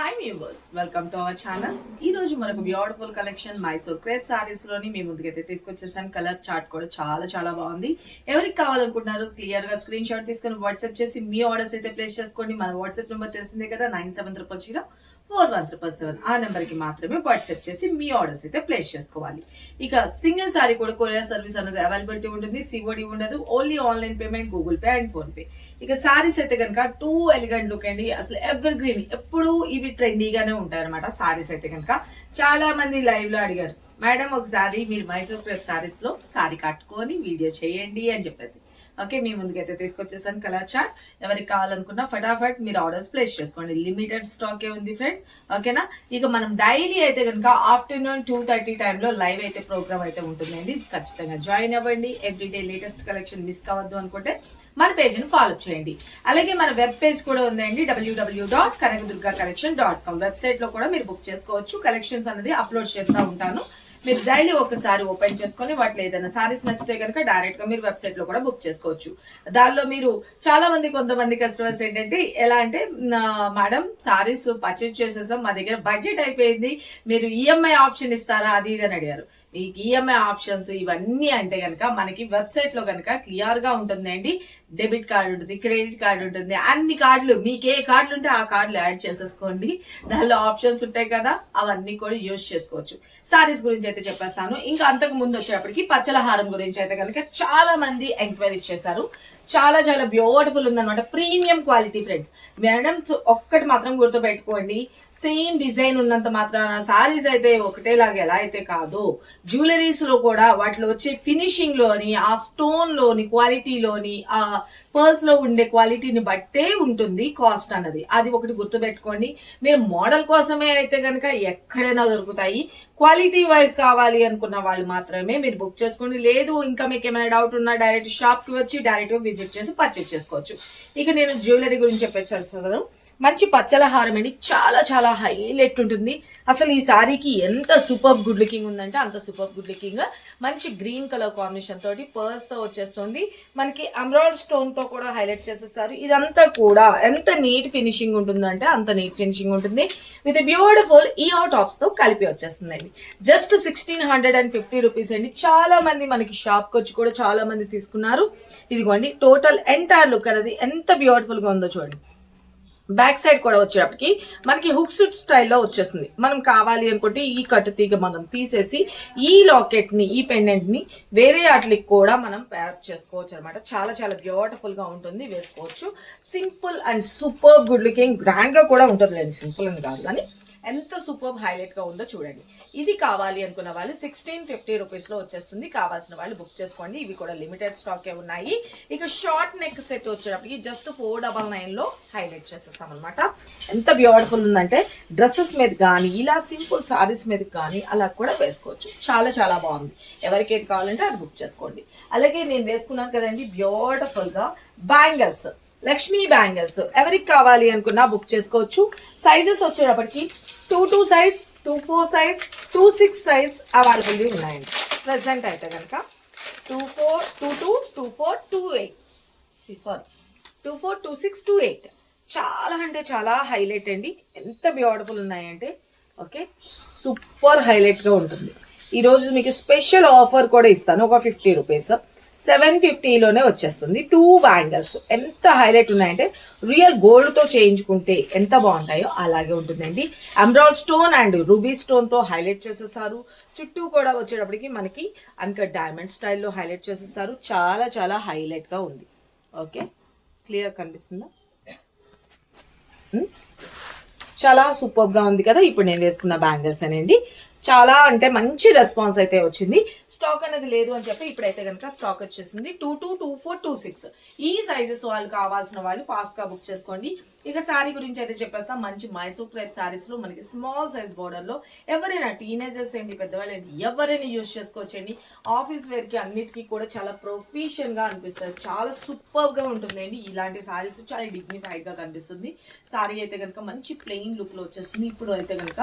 Hi viewers, welcome to our channel. ఈ రోజు మనకు beautiful collection Mysore crepe saris లోని మీ ముందుకైతే తీసుకొచ్చేసాను. కలర్ చార్ట్ కూడా చాలా చాలా బాగుంది. ఎవరికి కావాలనుకుంటున్నారు క్లియర్ గా స్క్రీన్ షాట్ తీసుకొని వాట్సాప్ చేసి మీ ఆర్డర్స్ అయితే ప్లేస్ చేసుకోండి. మన వాట్సాప్ నెంబర్ తెలిసిందే కదా, 97004177. ఆ నెంబర్ కి మాత్రమే వాట్సాప్ చేసి మీ ఆర్డర్స్ అయితే ప్లేస్ చేసుకోవాలి. ఇక సింగిల్ సారీ కూడా కొరియర్ సర్వీస్ అనేది అవైలబిలిటీ ఉంటుంది. సిఓడి ఉండదు, only online payment, Google pay and phone pay. ఇక సారీస్ అయితే కనుక టూ ఎలిగెంట్ లుక్ అండి. అసలు ఎవర్ గ్రీన్, ఎప్పుడు ఇవి ట్రెండీగానే ఉంటాయి అనమాట. సారీస్ అయితే కనుక చాలా మంది లైవ్ లో అడిగారు, మేడం ఒకసారి మీరు మైసూర్ క్రేప్ సారీస్ లో సారీ కట్టుకొని వీడియో చేయండి అని చెప్పేసి. ఓకే, మీ ముందుకైతే తీసుకొచ్చేసాను కలర్ చార్ట్. ఎవరికి కావాలనుకున్నా ఫటాఫట్ మీరు ఆర్డర్స్ ప్లేస్ చేసుకోండి. లిమిటెడ్ స్టాక్ ఏ ఉంది ఫ్రెండ్స్, ఓకేనా. ఇక మనం డైలీ అయితే కనుక ఆఫ్టర్నూన్ 2:30 టైంలో లైవ్ అయితే ప్రోగ్రామ్ అయితే ఉంటుందండి. ఖచ్చితంగా జాయిన్ అవ్వండి. ఎవ్రీడే లేటెస్ట్ కలెక్షన్ మిస్ కావద్దు అనుకుంటే మన పేజ్ని ఫాలో చేయండి. అలాగే మన వెబ్ పేజ్ కూడా ఉందండి, www.kanakadurgacollection.com. వెబ్సైట్ లో కూడా మీరు బుక్ చేసుకోవచ్చు. కలెక్షన్స్ అనేది అప్లోడ్ చేస్తూ ఉంటాను. మీరు డైలీ ఒకసారి ఓపెన్ చేసుకొని వాటిలో ఏదైనా సారీస్ నచ్చితే కనుక డైరెక్ట్ గా మీరు వెబ్సైట్ లో కూడా బుక్ చేసుకోవచ్చు. దానిలో మీరు చాలా మంది కొంతమంది కస్టమర్స్ ఏంటంటే ఎలా అంటే, మేడం సారీస్ పర్చేజ్ చేసేసాం, మా దగ్గర బడ్జెట్ అయిపోయింది, మీరు ఈఎంఐ ఆప్షన్ ఇస్తారా అది ఇది అని అడిగారు. మీకు ఈఎంఐ ఆప్షన్స్ ఇవన్నీ అంటే కనుక మనకి వెబ్సైట్ లో కనుక క్లియర్ గా ఉంటుందండి. డెబిట్ కార్డు ఉంటుంది, క్రెడిట్ కార్డు ఉంటుంది, అన్ని కార్డులు మీకు ఏ కార్డులు ఉంటే ఆ కార్డులు యాడ్ చేసేసుకోండి. దానిలో ఆప్షన్స్ ఉంటాయి కదా, అవన్నీ కూడా యూజ్ చేసుకోవచ్చు. సారీస్ గురించి అయితే చెప్పేస్తాను. ఇంకా అంతకు ముందు వచ్చేటప్పటికి పచ్చల హారం గురించి అయితే కనుక చాలా మంది ఎంక్వైరీస్ చేశారు. చాలా చాలా బ్యూటిఫుల్ ఉందన్నమాట, ప్రీమియం క్వాలిటీ ఫ్రెండ్స్. మేడం ఒక్కటి మాత్రం గుర్తుపెట్టుకోండి, సేమ్ డిజైన్ ఉన్నంత మాత్రాన సారీస్ అయితే ఒకటేలాగా ఎలా అయితే కాదు, జ్యువెలరీస్ లో కూడా వాటిలో వచ్చే ఫినిషింగ్ లోని, ఆ స్టోన్ లోని క్వాలిటీలోని, ఆ పర్ల్స్ లో ఉండే క్వాలిటీని బట్టే ఉంటుంది కాస్ట్ అన్నది. అది ఒకటి గుర్తుపెట్టుకోండి. మీరు మోడల్ కోసమే అయితే కనుక ఎక్కడైనా దొరుకుతాయి. క్వాలిటీ వైజ్ కావాలి అనుకున్న వాళ్ళు మాత్రమే మీరు బుక్ చేసుకోండి. లేదు ఇంకా మీకు ఏమైనా డౌట్ ఉన్నా డైరెక్ట్ షాప్ కి వచ్చి డైరెక్ట్ గా విజిట్ చేసి పర్చేస్ చేసుకోవచ్చు. ఇక నేను జ్యువెలరీ గురించి చెప్పేస్తాను. మంచి పచ్చల హారం అండి, చాలా చాలా హైలైట్ ఉంటుంది. అసలు ఈ సారీకి ఎంత సూపర్ గుడ్ లుకింగ్ ఉందంటే అంత సూపర్ గుడ్ లుకింగ్. మంచి గ్రీన్ కలర్ కాంబినేషన్ తోటి పర్ల్స్ తో వచ్చేస్తుంది. మనకి ఎమరాల్డ్ స్టోన్ తో కూడా హైలైట్ చేసేస్తారు. ఇదంతా కూడా ఎంత నీట్ ఫినిషింగ్ ఉంటుందంటే అంత నీట్ ఫినిషింగ్ ఉంటుంది. విత్ బ్యూటిఫుల్ ఈఓ టాప్స్ తో కలిపి వచ్చేస్తుందండి. జస్ట్ 1650 రూపీస్ అండి. చాలా మంది మనకి షాప్ కి వచ్చి కూడా చాలా మంది తీసుకున్నారు. ఇదిగోండి టోటల్ ఎంటైర్ లుక్ అనేది ఎంత బ్యూటిఫుల్ గా ఉందో చూడండి. బ్యాక్ సైడ్ కూడా వచ్చేటప్పటికి మనకి హుక్ సుట్ స్టైల్లో వచ్చేస్తుంది. మనం కావాలి అనుకుంటే ఈ కట్టు తీగ మనం తీసేసి ఈ లాకెట్ ని, ఈ పెండెంట్ ని వేరే వాటికి కూడా మనం ప్యాక్ చేసుకోవచ్చు అనమాట. చాలా చాలా బ్యూటిఫుల్ గా ఉంటుంది, వేసుకోవచ్చు. Simple and super good looking, grand గా కూడా ఉంటుంది. లేదు సింపుల్ అని కాదు కానీ ఎంత సూపర్ హైలైట్ గా ఉందో చూడండి. ఇది కావాలి అనుకున్న వాళ్ళు 1650 రూపీస్ లో వచ్చేస్తుంది. కావాల్సిన వాళ్ళు బుక్ చేసుకోండి. ఇవి కూడా లిమిటెడ్ స్టాక్ ఏ ఉన్నాయి. ఇక షార్ట్ నెక్ సెట్ వచ్చేటప్పటికి జస్ట్ 499 లో హైలైట్ చేసేస్తాం అనమాట. ఎంత బ్యూటిఫుల్ ఉందంటే డ్రెస్సెస్ మీద కానీ ఇలా సింపుల్ సారీస్ మీద కానీ అలా కూడా వేసుకోవచ్చు. చాలా చాలా బాగుంది. ఎవరికి ఏది కావాలంటే అది బుక్ చేసుకోండి. అలాగే నేను వేసుకున్నాను కదండి బ్యూటిఫుల్ గా బ్యాంగిల్స్, లక్ష్మీ బ్యాంగిల్స్. ఎవరికి కావాలి అనుకున్నా బుక్ చేసుకోవచ్చు. సైజెస్ వచ్చేటప్పటికి 22 సైజ్, 24 సైజ్, 26 సైజ్ అవైలబుల్ ఉన్నాయండి. ప్రెసెంట్ అయితే కనుక 24, 22, 24, 28 సారీ 24, 26, 28 చాలా అంటే చాలా హైలైట్ అండి. ఎంత బ్యూటిఫుల్ ఉన్నాయంటే ఓకే, సూపర్ హైలైట్ గా ఉంటుంది. ఈరోజు మీకు స్పెషల్ ఆఫర్ కూడా ఇస్తాను. ఒక 50 రూపీస్ 750లోనే వచ్చేస్తుంది. 2 బ్యాంగిల్స్ ఎంత హైలైట్ ఉన్నాయంటే రియల్ గోల్డ్ తో చేయించుకుంటే ఎంత బాగుంటాయో అలాగే ఉంటుందండి. Emerald stone and ruby stone తో హైలైట్ చేసేసారు. చుట్టూ కూడా వచ్చేటప్పటికి మనకి అన్కట్ డైమండ్ స్టైల్లో హైలైట్ చేసేసారు. చాలా చాలా హైలైట్ గా ఉంది. ఓకే, క్లియర్ కనిపిస్తుందా? చాలా సూపర్ గా ఉంది కదా. ఇప్పుడు నేను వేసుకున్న బ్యాంగిల్స్ అనండి చాలా అంటే మంచి రెస్పాన్స్ అయితే వచ్చింది. స్టాక్ అనేది లేదు అని చెప్పి ఇప్పుడైతే కనుక స్టాక్ వచ్చేసింది. 22, 24, 26 ఈ సైజెస్ వాళ్ళు కావాల్సిన వాళ్ళు ఫాస్ట్ గా బుక్ చేసుకోండి. ఇక శారీ గురించి అయితే చెప్పేస్తాం. మంచి మైసూర్ క్రేప్ శారీస్ లో మనకి స్మాల్ సైజ్ బోర్డర్ లో ఎవరైనా టీనేజర్స్ ఏంటి, పెద్దవాళ్ళు ఏంటి, ఎవరైనా యూజ్ చేసుకోవచ్చండి. ఆఫీస్ వేర్ కి అన్నిటికీ కూడా చాలా ప్రొఫెషన్ గా అనిపిస్తుంది. చాలా సూపర్ గా ఉంటుందండి. ఇలాంటి శారీస్ చాలా డిగ్నిఫైడ్ గా కనిపిస్తుంది. శారీ అయితే కనుక మంచి ప్లెయిన్ లుక్ లో వచ్చేస్తుంది. ఇప్పుడు అయితే కనుక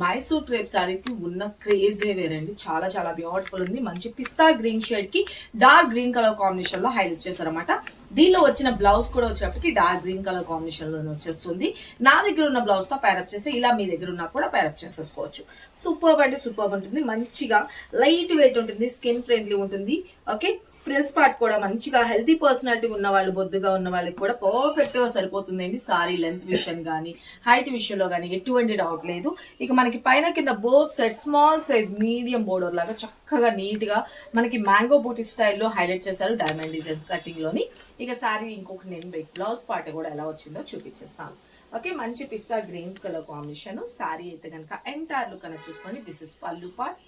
మైసూర్ క్రేప్ శారీకి ఉన్న క్రేజే వేరండి. చాలా చాలా బ్యూటిఫుల్ ఉంది. మంచి పిస్తా గ్రీన్ షేడ్ కి డార్క్ గ్రీన్ కలర్ కాంబినేషన్ లో హైలైట్ చేశారన్నమాట. దీనిలో వచ్చిన బ్లౌజ్ కూడా వచ్చేప్పటికి డార్క్ గ్రీన్ కలర్ కాంబినేషన్ లోనే వచ్చేస్తుంది. నా దగ్గర ఉన్న బ్లౌజ్ తో ప్యారప్ చేసి ఇలా మీ దగ్గర ఉన్నా కూడా ప్యారప్ చేసేసుకోవచ్చు. సూపర్ అంటే సూపర్ ఉంటుంది. మంచిగా లైట్ వెయిట్ ఉంటుంది, స్కిన్ ఫ్రెండ్లీ ఉంటుంది. ఓకే, ప్రిల్స్ పార్ట్ కూడా మంచిగా హెల్తీ పర్సనాలిటీ ఉన్న వాళ్ళు, బొద్దుగా ఉన్న వాళ్ళకి కూడా పర్ఫెక్ట్ గా సరిపోతుందండి. సారీ లెంత్ విషయం కానీ హైట్ విషయంలో కానీ ఎటువంటి డౌట్ లేదు. ఇక మనకి పైన కింద both side small size medium border లాగా చక్కగా నీట్ గా మనకి మ్యాంగో బూటీ స్టైల్లో హైలైట్ చేశారు డైమండ్ డిజైన్స్ కటింగ్ లోని. ఇక సారీ ఇంకొక నేను బ్లౌజ్ పార్ట్ కూడా ఎలా వచ్చిందో చూపించేస్తాను. ఓకే, మంచి పిస్తా గ్రీన్ కలర్ కాంబినేషన్. సారీ అయితే కనుక ఎంటైర్ లుక్ అనేది చూసుకోండి. This is pallu part.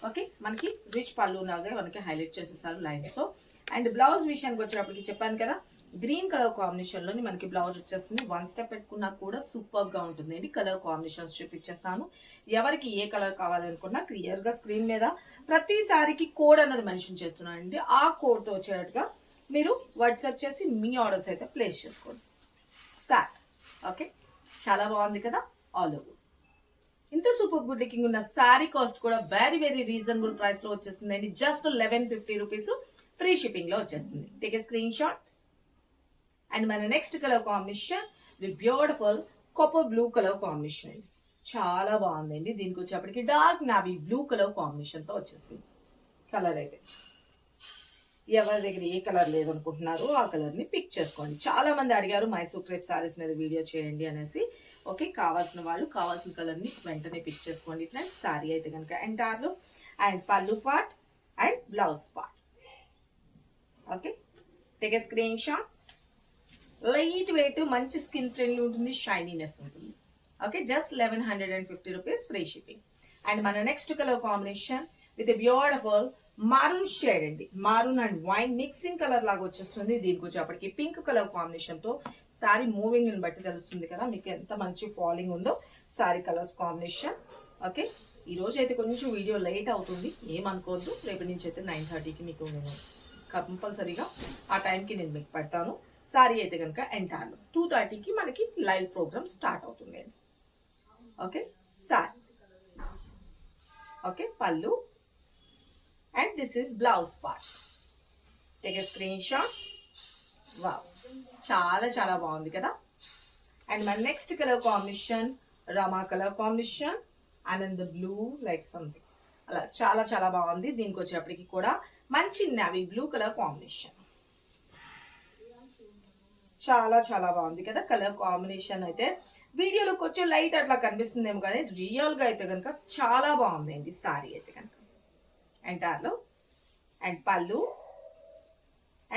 Okay, మనకి రిచ్ పళ్ళు లాగా మనకి హైలైట్ చేసేసారు లైన్స్ తో. అండ్ బ్లౌజ్ విషయానికి వచ్చేటప్పటికి చెప్పాను కదా, గ్రీన్ కలర్ కాంబినేషన్ లోని మనకి బ్లౌజ్ వచ్చేస్తుంది. వన్ స్టెప్ పెట్టుకున్నా కూడా సూపర్ గా ఉంటుంది అండి. కలర్ కాంబినేషన్స్ చూపించేస్తాను. ఎవరికి ఏ కలర్ కావాలనుకున్నా క్లియర్ గా స్క్రీన్ మీద ప్రతి సారీకి కోడ్ అన్నది మెన్షన్ చేస్తున్నాను అండి. ఆ కోడ్ తో వచ్చేటట్టుగా మీరు వాట్సాప్ చేసి మీ ఆర్డర్స్ అయితే ప్లేస్ చేసుకోండి. సార్ ఓకే, చాలా బాగుంది కదా. ఆల్ ఓవర్ ఇంత సూపర్ గుడ్ లుకింగ్ ఉన్న సారీ కాస్ట్ కూడా వెరీ వెరీ రీజనబుల్ ప్రైస్ లో వచ్చేస్తుంది అండి. జస్ట్ 1150 రూపీస్ ఫ్రీ షిప్పింగ్ లో వచ్చేస్తుంది. Take a screenshot. And మన next colour combination with beautiful copper blue colour combination అండి. చాలా బాగుందండి. దీనికి వచ్చేప్పటికి dark navy blue colour combination తో వచ్చేస్తుంది. కలర్ అయితే ఎవరి దగ్గర ఏ కలర్ లేదనుకుంటున్నారో ఆ కలర్ ని పిక్ చేసుకోండి. చాలా మంది అడిగారు మైసూర్ క్రేప్ సారీస్ మీద వీడియో చేయండి అనేసి. ఓకే, కావాల్సిన వాళ్ళు కావాల్సిన కలర్ ని వెంటనే పిక్ చేసుకోండి ఫ్రెండ్స్. సారీ అయితే కనుక entire and pallu part and blouse part. Okay, take a screenshot. Light weight, మంచి స్కిన్ ఫ్రెండ్లీ ఉంటుంది, షైనీనెస్ ఉంటుంది. Okay, just 1150 rupees free shipping. And మన next colour combination with beautiful maroon shade అండి. Maroon and wine mixing colour లాగా వచ్చేస్తుంది. దీనికి వచ్చేప్పటికి pink colour combination తో సారీ మూవింగ్ ని బట్టి తెలుస్తుంది కదా మీకు ఎంత మంచి ఫాలింగ్ ఉందో సారీ కలర్స్ కాంబినేషన్. ఓకే, ఈ రోజు అయితే కొంచెం వీడియో లేట్ అవుతుంది, ఏమనుకోవద్దు. రేపు నుంచి అయితే 9:30కి మీకు నేను కంపల్సరీగా ఆ టైంకి నేను మీకు పెడతాను. సారీ అయితే కనుక ఎంటైర్ 2:30కి మనకి లైవ్ ప్రోగ్రామ్ స్టార్ట్ అవుతుంది అండి. Okay, sari. Okay, pallu and this is blouse part. Take a screenshot. Wow, చాలా చాలా బాగుంది కదా. అండ్ మన next colour combination Rama colour combination, Anand blue like something అలా చాలా చాలా బాగుంది. దీనికి వచ్చేప్పటికి కూడా మంచి నావీ బ్లూ కలర్ కాంబినేషన్. చాలా చాలా బాగుంది కదా కలర్ కాంబినేషన్. అయితే వీడియోలో కొంచెం లైట్ అట్లా కనిపిస్తుందేమో కానీ రియల్ గా అయితే కనుక చాలా బాగుంది అండి సారీ అయితే కనుక ఎంటైర్ లో. And pallu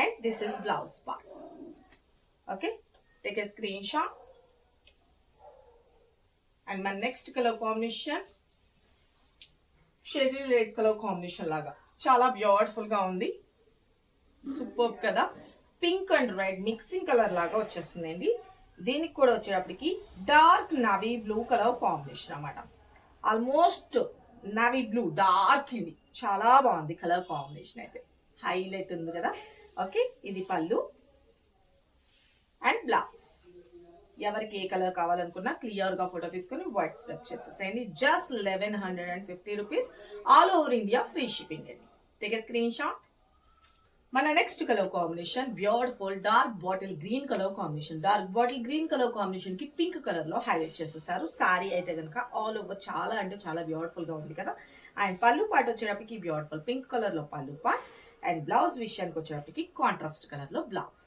and this is blouse part. Okay, take a screenshot. And మన next colour combination sherry red colour combination లాగా చాలా బ్యూటిఫుల్ గా ఉంది. సూపర్ కదా. Pink and red mixing colour లాగా వచ్చేస్తుంది అండి. దీనికి కూడా వచ్చేటప్పటికి dark navy blue colour combination అన్నమాట. ఆల్మోస్ట్ నావీ బ్లూ డార్క్ ఇది చాలా బాగుంది కలర్ కాంబినేషన్ అయితే హైలైట్ ఉంది కదా. ఓకే, ఇది పళ్ళు అండ్ బ్లౌజ్. ఎవరికి ఏ కలర్ కావాలనుకున్నా క్లియర్ గా ఫోటో తీసుకొని వాట్సాప్ చేసేసేయండి. Just 1150 rupees all over India free shipping అండి. Take a screenshot. మన next colour combination beautiful dark bottle green colour combination. Dark bottle green colour combination కి pink colour లో highlight చేసేసారు. సారీ అయితే కనుక ఆల్ ఓవర్ చాలా అంటే చాలా బ్యూటిఫుల్ గా ఉంది కదా. అండ్ పళ్ళు పార్ట్ వచ్చేటప్పటికి బ్యూటిఫుల్ పింక్ కలర్ లో పళ్ళు పార్ట్ అండ్ బ్లౌజ్ విషయానికి వచ్చేటప్పటికి కాంట్రాస్ట్ కలర్ లో బ్లౌజ్.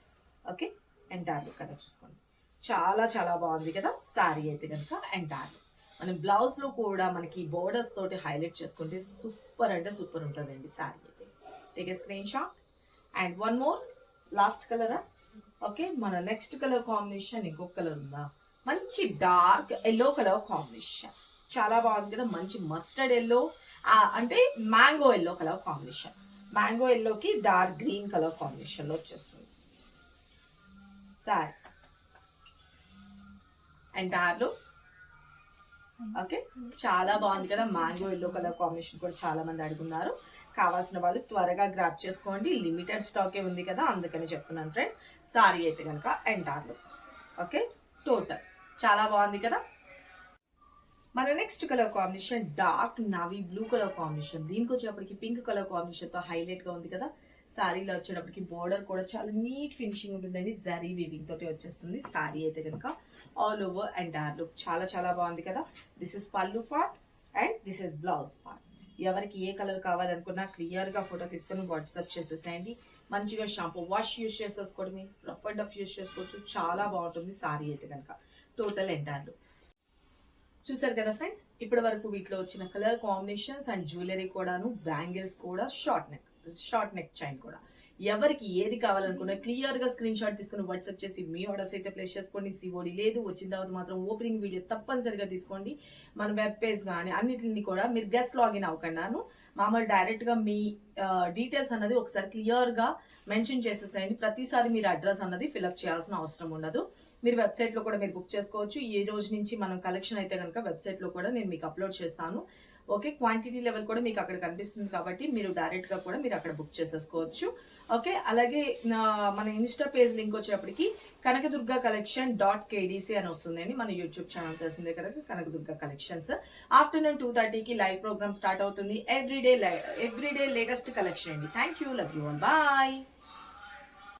ఓకే, ఎంటైర్ కలర్ చూసుకోండి. చాలా చాలా బాగుంది కదా సారీ అయితే కనుక ఎంటైర్. మనం బ్లౌజ్ లో కూడా మనకి బోర్డర్స్ తోటి హైలైట్ చేసుకుంటే సూపర్ అంటే సూపర్ ఉంటుందండి సారీ అయితే. Take a screenshot. And one more last cholera. Okay, మన నెక్స్ట్ కలర్ కాంబినేషన్ ఇంకొక కలర్ ఉందా, మంచి డార్క్ ఎల్లో కలర్ కాంబినేషన్. చాలా బాగుంది కదా. మంచి మస్టర్డ్ ఎల్లో అంటే mango yellow colour combination. Mango ఎల్లోకి డార్క్ గ్రీన్ కలర్ కాంబినేషన్ లో వచ్చేస్తుంది సారీ ఎంటైర్ లో. ఓకే, చాలా బాగుంది కదా. మ్యాంగో ఎల్లో కలర్ కాంబినేషన్ కూడా చాలా మంది అడుగున్నారు. కావాల్సిన వాళ్ళు త్వరగా గ్రాప్ చేసుకోండి. లిమిటెడ్ స్టాకే ఉంది కదా అందుకని చెప్తున్నాను ఫ్రెండ్స్. సారీ అయితే కనుక ఎంటైర్ లో. ఓకే, టోటల్ చాలా బాగుంది కదా. మన next colour combination dark navy blue colour combination. దీనికి వచ్చేటప్పటికి పింక్ కలర్ కాంబినేషన్ తో హైలైట్ గా ఉంది కదా. శారీలో వచ్చేటప్పటికి బోర్డర్ కూడా చాలా నీట్ ఫినిషింగ్ ఉంటుందండి. జరీ వీవింగ్ తోటి వచ్చేస్తుంది. శారీ అయితే కనుక all over and dark look చాలా చాలా బాగుంది కదా. This is pallu part and this is blouse part. ఎవరికి ఏ కలర్ కావాలనుకున్నా క్లియర్ గా ఫోటో తీసుకొని వాట్సాప్ చేసేసేయండి. మంచిగా షాంపూ వాష్ యూస్ చేసేసుకోవడమే, రఫ్ అండ్ డఫ్ యూస్ చేసుకోవచ్చు. చాలా బాగుంటుంది శారీ అయితే కనుక. టోటల్ ఎంటైర్ చూసారు కదా ఫ్రెండ్స్. ఇప్పటి వరకు వీటిలో వచ్చిన కలర్ కాంబినేషన్స్ అండ్ జ్యువెలరీ కూడాను, బ్యాంగిల్స్ కూడా, షార్ట్ నెక్ చైన్ కూడా. ఎవరికి ఏది కావాలనుకున్నా క్లియర్ గా స్క్రీన్ షాట్ తీసుకుని వాట్సాప్ చేసి మీ ఆర్డర్స్ అయితే ప్లేస్ చేసుకోండి. సిఓడి లేదు. వచ్చిన తర్వాత మాత్రం ఓపెనింగ్ వీడియో తప్పనిసరిగా తీసుకోండి. మన వెబ్ పేజ్ కానీ అన్నిటిని కూడా మీరు గెస్ట్ లాగిన్ అవ్వకుండాను మామూలు డైరెక్ట్ గా మీ డీటెయిల్స్ అన్నది ఒకసారి క్లియర్ గా మెన్షన్ చేసేసేయండి. ప్రతిసారి మీరు అడ్రస్ అన్నది ఫిల్అప్ చేయాల్సిన అవసరం ఉండదు. మీరు వెబ్సైట్ లో కూడా మీరు బుక్ చేసుకోవచ్చు. ఈ రోజు నుంచి మనం కలెక్షన్ అయితే కనుక వెబ్సైట్ లో కూడా నేను మీకు అప్లోడ్ చేస్తాను. ఓకే, క్వాంటిటీ లెవెల్ కూడా మీకు అక్కడ కనిపిస్తుంది కాబట్టి మీరు డైరెక్ట్ గా కూడా మీరు అక్కడ బుక్ చేసేసుకోవచ్చు. ఓకే, అలాగే మన ఇన్స్టా పేజ్ లింక్ వచ్చేప్పటికి కనకదుర్గ కలెక్షన్ .kdc అని వస్తుందండి. మన యూట్యూబ్ ఛానల్ తెలిసిందే కదా, కనకదుర్గ కలెక్షన్స్. ఆఫ్టర్నూన్ 2:30కి లైవ్ ప్రోగ్రామ్ స్టార్ట్ అవుతుంది. ఎవ్రీడే లేటెస్ట్ కలెక్షన్ అండి. Thank you, love you all, bye.